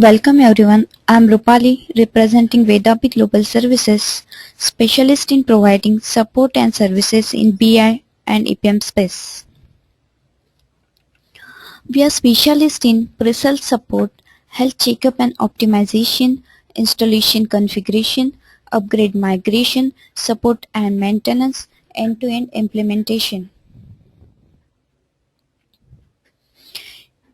Welcome everyone. I am Rupali representing Vedapi Global Services, specialist in providing support and services in BI and EPM space. We are specialists in pre-sales support, health checkup and optimization, installation configuration, upgrade migration, support and maintenance, end-to-end implementation.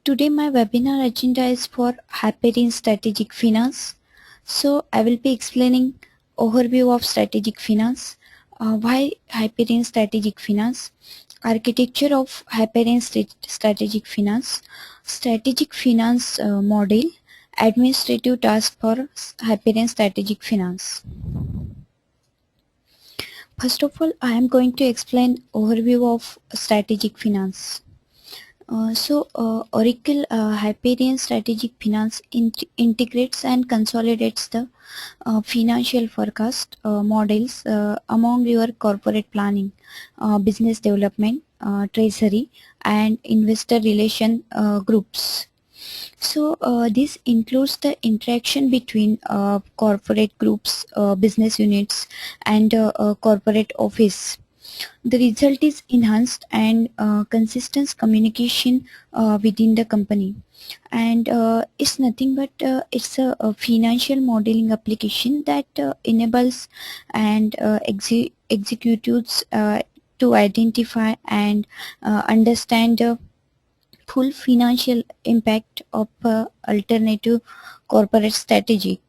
Today my webinar agenda is for Hyperion Strategic Finance. So I will be explaining overview of strategic finance, why Hyperion Strategic Finance, architecture of Hyperion Strategic Finance, strategic finance model, administrative task for Hyperion Strategic Finance. First of all, I am going to explain overview of strategic finance. Oracle Hyperion Strategic Finance integrates and consolidates the financial forecast models among your corporate planning, business development, treasury, and investor relation groups. This includes the interaction between corporate groups, business units, and corporate office. The result is enhanced and consistent communication within the company, and it's nothing but it's a financial modeling application that enables and executives to identify and understand the full financial impact of alternative corporate strategic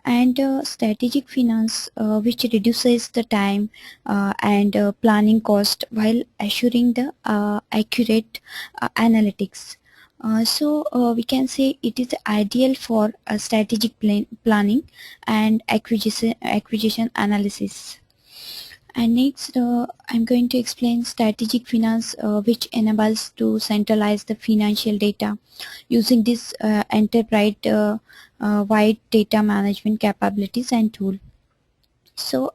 and strategic finance, which reduces the time and planning cost while assuring the accurate analytics. We can say it is ideal for strategic planning and acquisition analysis. And next, I'm going to explain strategic finance, which enables to centralize the financial data using this enterprise wide data management capabilities and tool.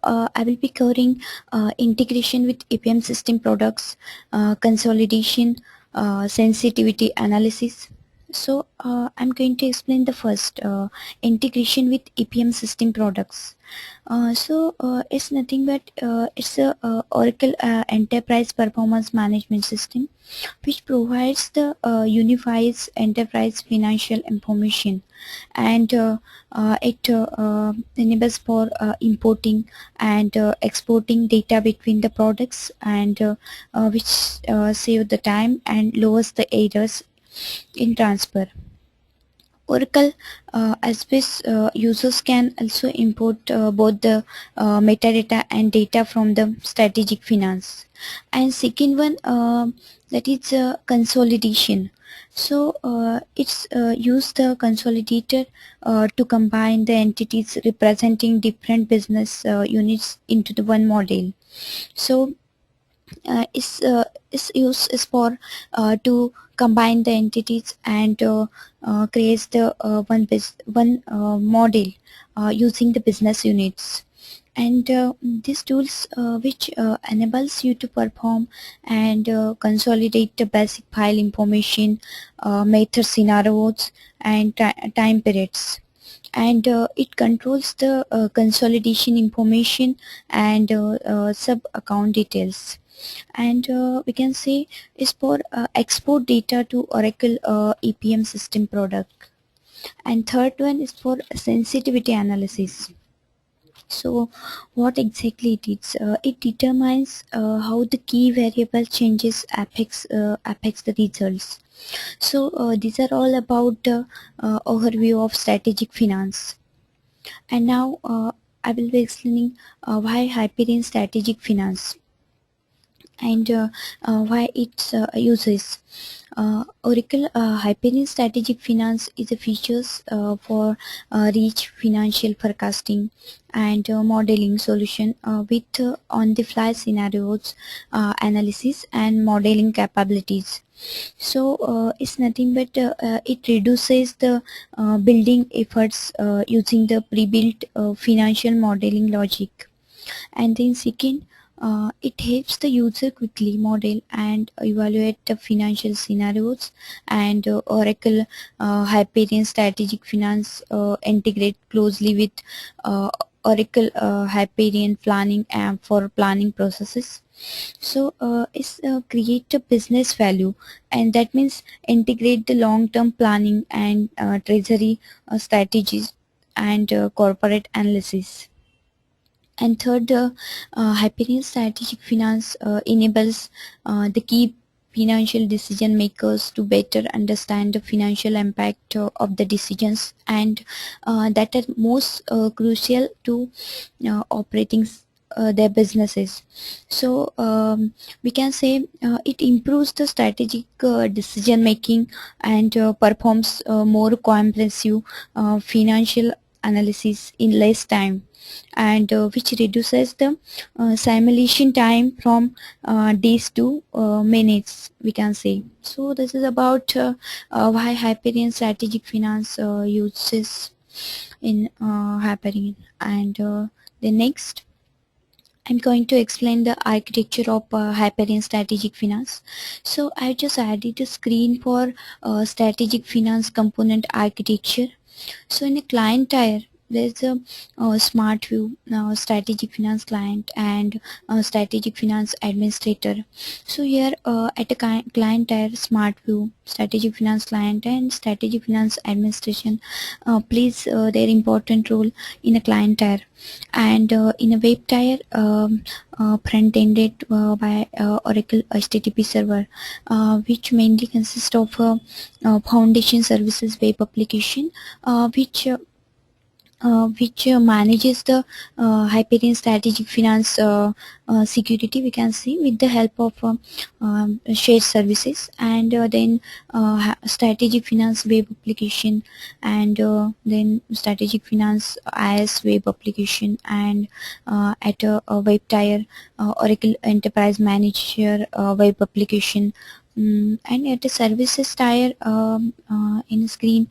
I will be covering integration with EPM system products, consolidation, sensitivity analysis. I'm going to explain the first integration with EPM system products. It's nothing but it's a Oracle Enterprise Performance Management System, which provides the unifies enterprise financial information, and it enables for importing and exporting data between the products, and which save the time and lowers the errors in transfer. Oracle Aspis users can also import both the metadata and data from the strategic finance. And second one, that is consolidation. It's use the consolidator to combine the entities representing different business units into the one model. So its use is for to combine the entities and create the one model using the business units. And these tools which enables you to perform and consolidate the basic file information, method scenarios, and time periods. And it controls the consolidation information and sub account details. And we can say is for export data to Oracle EPM system product. And third one is for sensitivity analysis. So what exactly it is? It determines how the key variable changes affects the results. These are all about the overview of strategic finance. And now I will be explaining why Hyperion Strategic Finance, and why its uses. Oracle Hyperion Strategic Finance is a features for rich financial forecasting and modeling solution with on-the-fly scenarios, analysis and modeling capabilities. It's nothing but it reduces the building efforts using the pre-built financial modeling logic. And then second, It helps the user quickly model and evaluate the financial scenarios, and Oracle Hyperion Strategic Finance integrate closely with Oracle Hyperion Planning app for planning processes. So it's create a business value, and that means integrate the long-term planning and treasury strategies and corporate analysis. And third, Hyperion Strategic Finance enables the key financial decision makers to better understand the financial impact of the decisions, and that are most crucial to operating their businesses. So we can say it improves the strategic decision making and performs more comprehensive financial analysis in less time, and which reduces the simulation time from days to minutes, we can say. So this is about why Hyperion Strategic Finance uses in Hyperion. And the next, I'm going to explain the architecture of Hyperion Strategic Finance. So I just added a screen for strategic finance component architecture. So in a client tier, there's a smart view, strategic finance client, and strategic finance administrator. So here at a client tier, smart view, strategic finance client, and strategic finance administration plays their important role in a client tier. And in a web tier, front-ended by Oracle HTTP server, which mainly consists of foundation services web application, which manages the Hyperion Strategic Finance security, we can see, with the help of shared services, and then Strategic Finance web application, and then Strategic Finance IS web application, and at a web tier, Oracle Enterprise Manager web application. And at the services tier, in screen,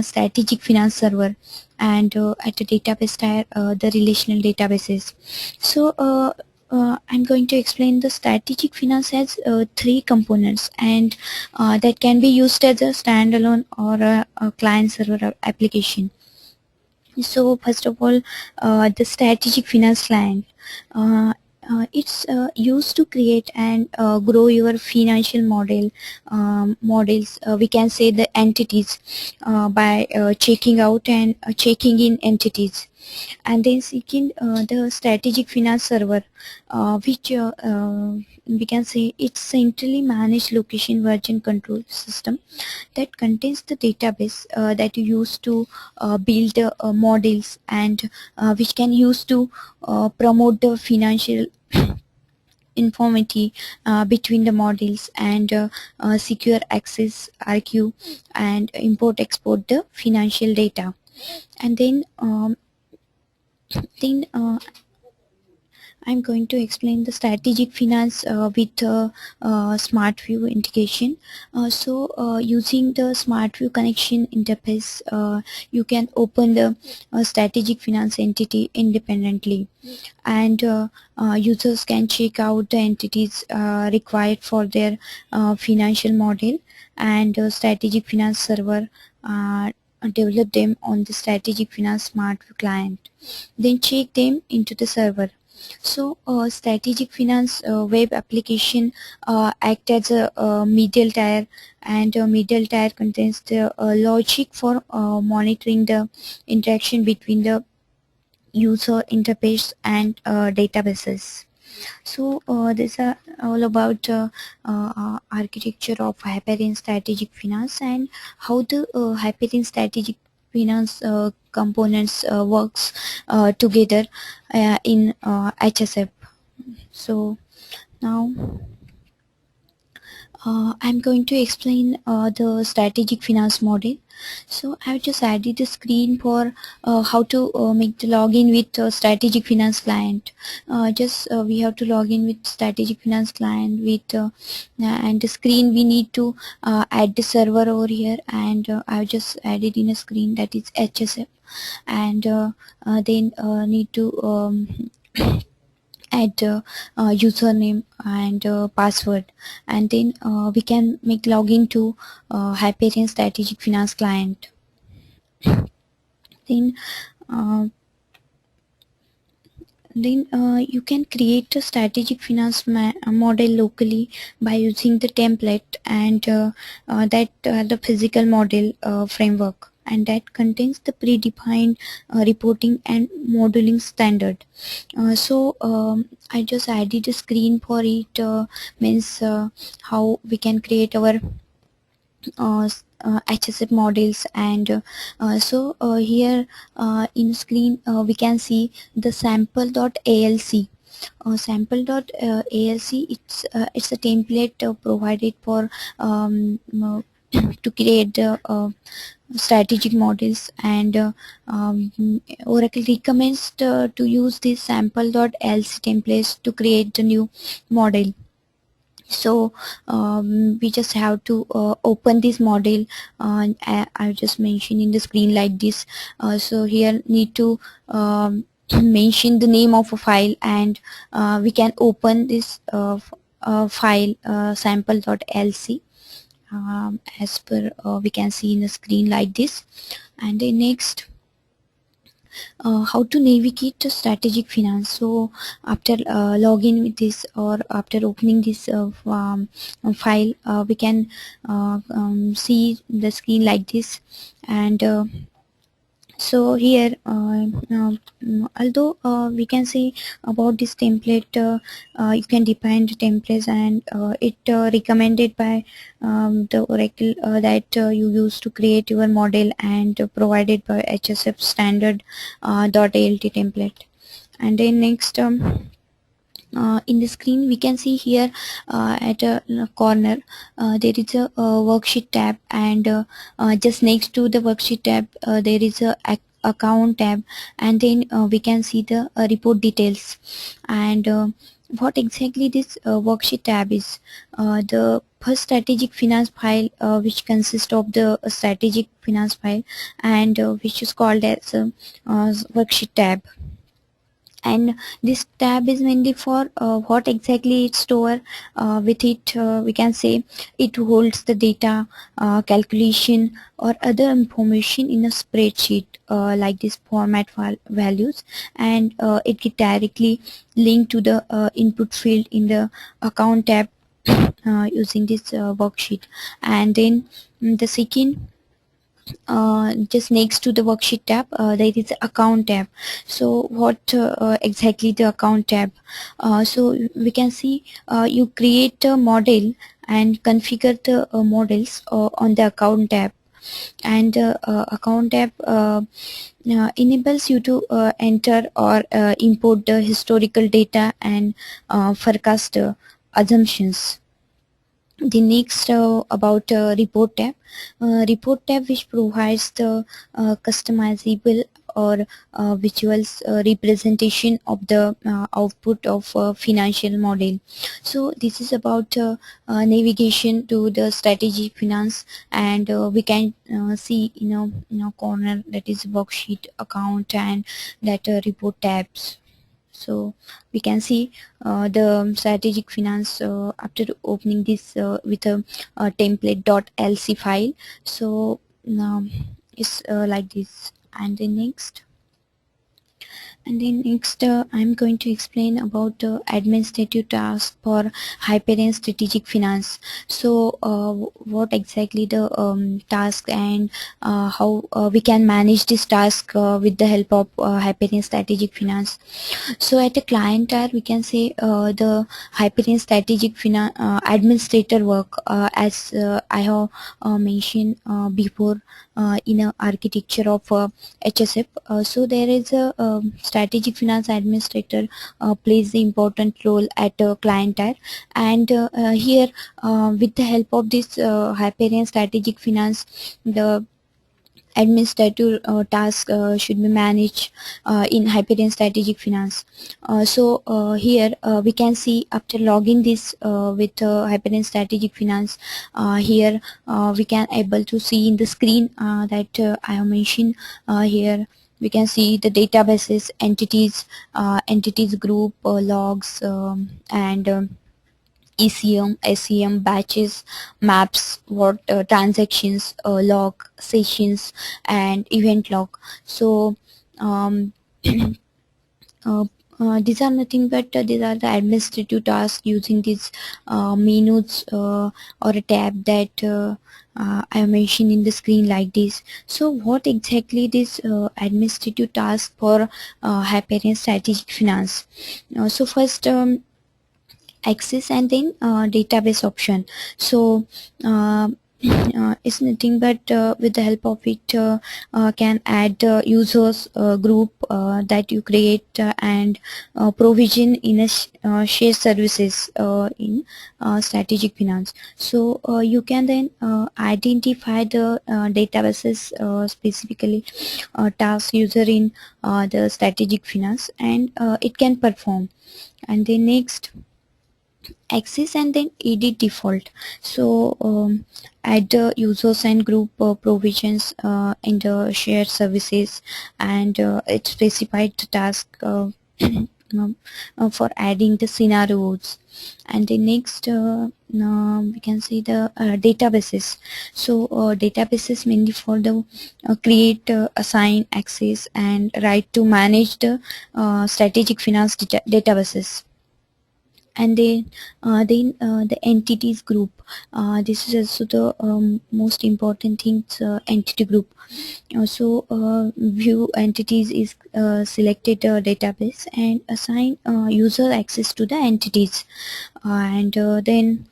strategic finance server, and at the database tier, the relational databases. So I'm going to explain the strategic finance has three components, and that can be used as a standalone or a client server application. So first of all, the strategic finance client. Uh, it's used to create and grow your financial models. We can say the entities by checking out and checking in entities, and then second, the strategic finance server, which we can say it's centrally managed location version control system that contains the database that you use to build models, and which can use to promote the financial informity between the models, and secure access RQ, and import export the financial data. And then I'm going to explain the strategic finance with smart view integration. Using the smart view connection interface, you can open the strategic finance entity independently, and users can check out the entities required for their financial model, and strategic finance server develop them on the strategic finance smart view client, then check them into the server. So strategic finance web application act as a middle tier, and middle tier contains the logic for monitoring the interaction between the user interface and databases. So these are all about architecture of Hyperion Strategic Finance, and how the Hyperion Strategic Finance components works together in HSF. So now I'm going to explain the strategic finance model. So I've just added a screen for how to make the login with strategic finance client. Just we have to log in with strategic finance client with and the screen we need to add the server over here, and I've just added in a screen that is HSF, and then need to add username and password, and then we can make login to Hyperion Strategic Finance client. Then uh, you can create a strategic finance model locally by using the template and that the physical model framework, and that contains the predefined reporting and modeling standard. I just added a screen for it, means how we can create our HSF models, and here in screen we can see the sample.alc. Sample.alc, it's a template provided for to create the strategic models, and Oracle recommends to use this sample.alc templates to create the new model. So we just have to open this model. I just mentioned in the screen like this. So here need to mention the name of a file, and we can open this file, sample.lc, as per we can see in the screen like this. And then next, how to navigate to strategic finance. So after login with this, or after opening this file, we can see the screen like this. And so here although we can say about this template, you can define the templates, and it recommended by the Oracle that you use to create your model, and provided by HSF standard .alt template. And then next, in the screen we can see here at a corner there is a worksheet tab, and just next to the worksheet tab there is a account tab, and then we can see the report details. And what exactly this worksheet tab is, the first strategic finance file, which consists of the strategic finance file, and which is called as worksheet tab. And this tab is mainly for what exactly it store with it, we can say it holds the data, calculation or other information in a spreadsheet like this format file values, and it get directly linked to the input field in the account tab using this worksheet. And then the second, just next to the worksheet tab there is account tab. So what exactly the account tab, so we can see you create a model and configure the models on the account tab. And account tab enables you to enter or import the historical data and forecast assumptions. The next, about report tab. Report tab which provides the customizable or visuals representation of the output of financial model. So this is about navigation to the strategy finance, and we can see corner that is worksheet, account, and that report tabs. So we can see the strategic finance after opening this with a template.lc file. So it's like this. And the next, I'm going to explain about the administrative task for Hyperion Strategic Finance. So what exactly the task, and how we can manage this task with the help of Hyperion Strategic Finance. So at a client tier, we can say the Hyperion Strategic Administrator work, as I have mentioned before in a architecture of HSF. So there is a strategic finance administrator plays the important role at a client tier. And here with the help of this Hyperion Strategic Finance, the administrative task should be managed in Hyperion Strategic Finance. Here we can see after logging this with Hyperion Strategic Finance, here we can able to see in the screen that I have mentioned here. we can see the databases, entities group, logs, and ECM, SEM, batches, maps, what transactions, log, sessions, and event log. So um, uh, these are nothing but these are the administrative tasks using these menus or a tab that I mentioned in the screen like this. So what exactly this administrative task for Hyperion Strategic Finance? So first, access and then database option. So it's nothing but with the help of it can add users group that you create and provision in a share services in strategic finance. So you can then identify the databases specifically task user in the strategic finance, and it can perform. And then next, access and then edit default. So add the users and group provisions in the shared services, and it specified the task for adding the scenarios. And the next, we can see the databases. So databases mainly for the create, assign, access, and right to manage the strategic finance databases. And then the entities group. This is also the most important thing, entity group. So view entities is selected database and assign user access to the entities. And then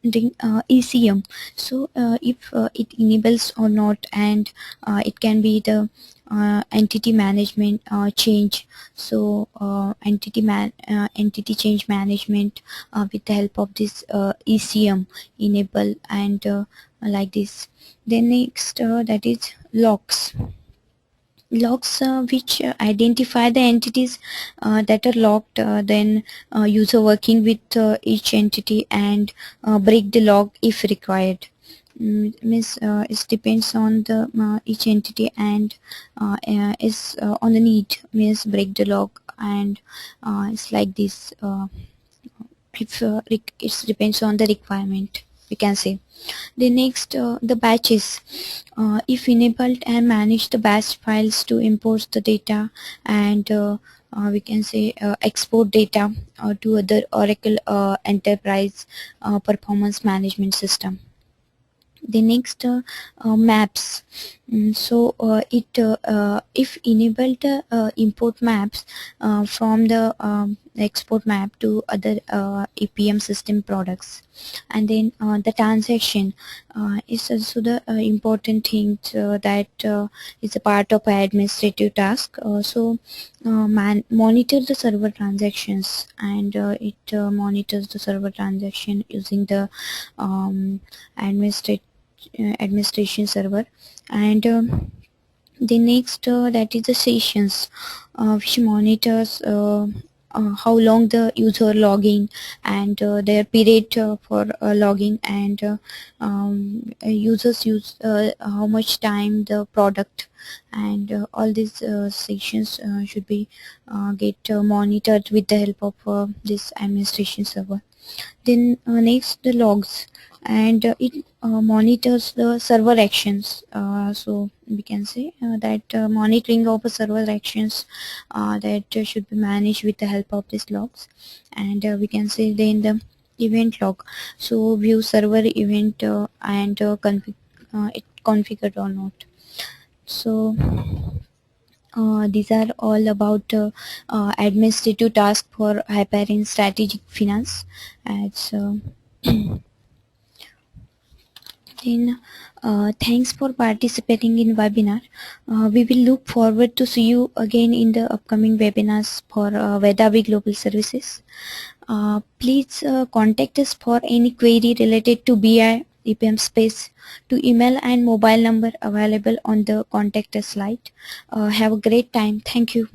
ECM. So if it enables or not, and it can be the entity management change. So entity change management with the help of this ECM enable, and like this. Then next, that is logs. Logs which identify the entities that are locked, then user working with each entity and break the log if required. Means it depends on the each entity, and is on the need, means break the log. And it's like this, if it depends on the requirement, we can say. The next, the batches. If enabled, and manage the batch files to import the data, and we can say export data to other Oracle enterprise performance management system. The next, maps. So it if enabled, import maps from the export map to other EPM system products. And then the transaction is also the important thing that is a part of administrative task. So monitor the server transactions, and it monitors the server transaction using the administrative administration server. And the next, that is the sessions, which monitors how long the user logging, and their period for logging, and users use how much time the product, and all these sections should be get monitored with the help of this administration server. Then next, the logs, and it monitors the server actions. So we can say that monitoring of server actions that should be managed with the help of these logs. And we can say then the event log. So view server event, and it configured or not. So these are all about administrative task for Hyperion Strategic Finance. As then thanks for participating in webinar. We will look forward to see you again in the upcoming webinars for Vedavi Global Services. Please contact us for any query related to BI EPM space to email and mobile number available on the contact us slide. Have a great time. Thank you.